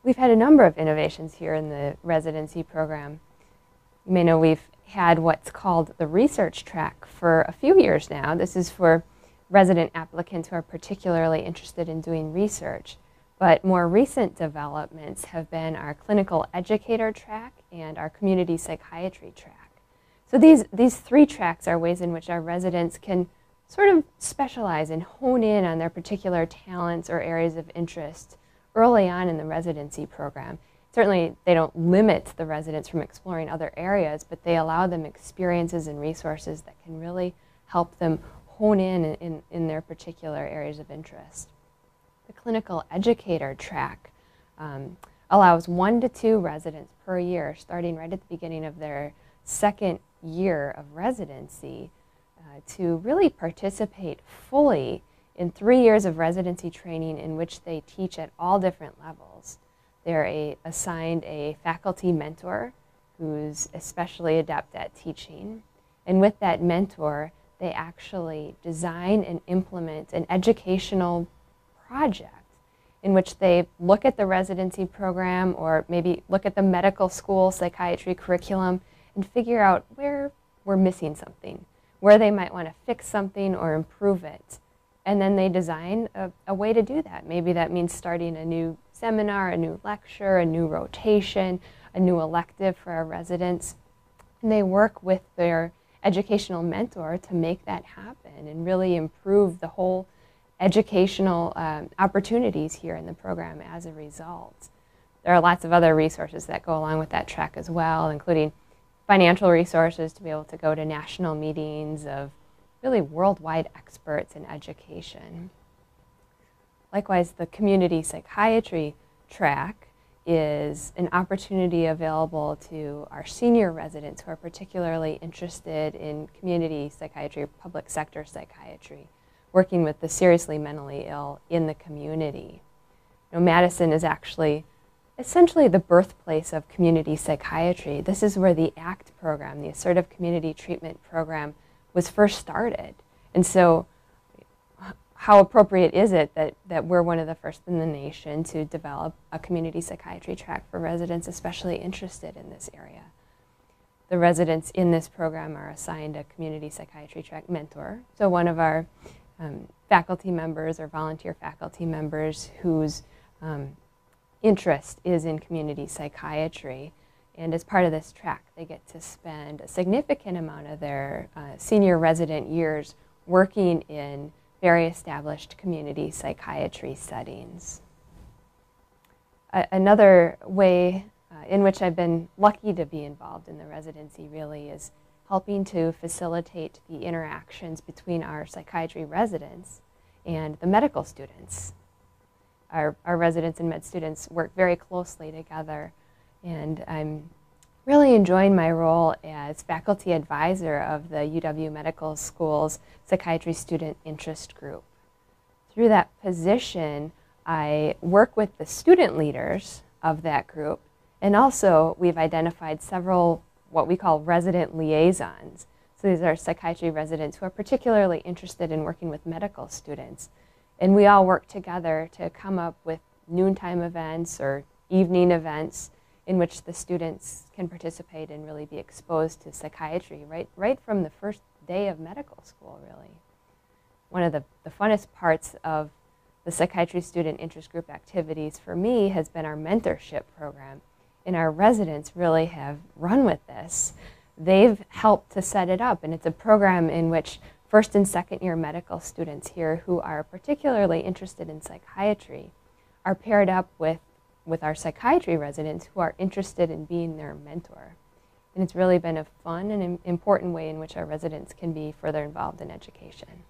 We've had a number of innovations here in the residency program. You may know we've had what's called the research track for a few years now. This is for resident applicants who are particularly interested in doing research. But more recent developments have been our clinical educator track and our community psychiatry track. So these three tracks are ways in which our residents can sort of specialize and hone in on their particular talents or areas of interest early on in the residency program. Certainly they don't limit the residents from exploring other areas, but they allow them experiences and resources that can really help them hone in their particular areas of interest. The clinical educator track allows 1 to 2 residents per year, starting right at the beginning of their second year of residency, to really participate fully in 3 years of residency training in which they teach at all different levels. They're assigned a faculty mentor who's especially adept at teaching, and with that mentor they actually design and implement an educational project in which they look at the residency program or maybe look at the medical school psychiatry curriculum and figure out where we're missing something, where they might want to fix something or improve it. And then they design a way to do that. Maybe that means starting a new seminar, a new lecture, a new rotation, a new elective for our residents. And they work with their educational mentor to make that happen and really improve the whole educational opportunities here in the program as a result. There are lots of other resources that go along with that track as well, including financial resources to be able to go to national meetings of really worldwide experts in education. Likewise, the community psychiatry track is an opportunity available to our senior residents who are particularly interested in community psychiatry or public sector psychiatry, working with the seriously mentally ill in the community. You know, Madison is actually essentially the birthplace of community psychiatry. This is where the ACT program, the Assertive Community Treatment Program, was first started. And so how appropriate is it that we're one of the first in the nation to develop a community psychiatry track for residents especially interested in this area? The residents in this program are assigned a community psychiatry track mentor. So one of our faculty members or volunteer faculty members whose interest is in community psychiatry, and as part of this track they get to spend a significant amount of their senior resident years working in very established community psychiatry settings. Another way in which I've been lucky to be involved in the residency really is helping to facilitate the interactions between our psychiatry residents and the medical students. Our residents and med students work very closely together, and I'm really enjoying my role as faculty advisor of the UW Medical School's Psychiatry Student Interest Group. Through that position, I work with the student leaders of that group, and also we've identified several what we call resident liaisons. So these are psychiatry residents who are particularly interested in working with medical students. And we all work together to come up with noontime events or evening events in which the students can participate and really be exposed to psychiatry right from the first day of medical school, really. One of the funnest parts of the Psychiatry Student Interest Group activities for me has been our mentorship program. And our residents really have run with this. They've helped to set it up, and it's a program in which first and second year medical students here who are particularly interested in psychiatry are paired up with our psychiatry residents who are interested in being their mentor. And it's really been a fun and important way in which our residents can be further involved in education.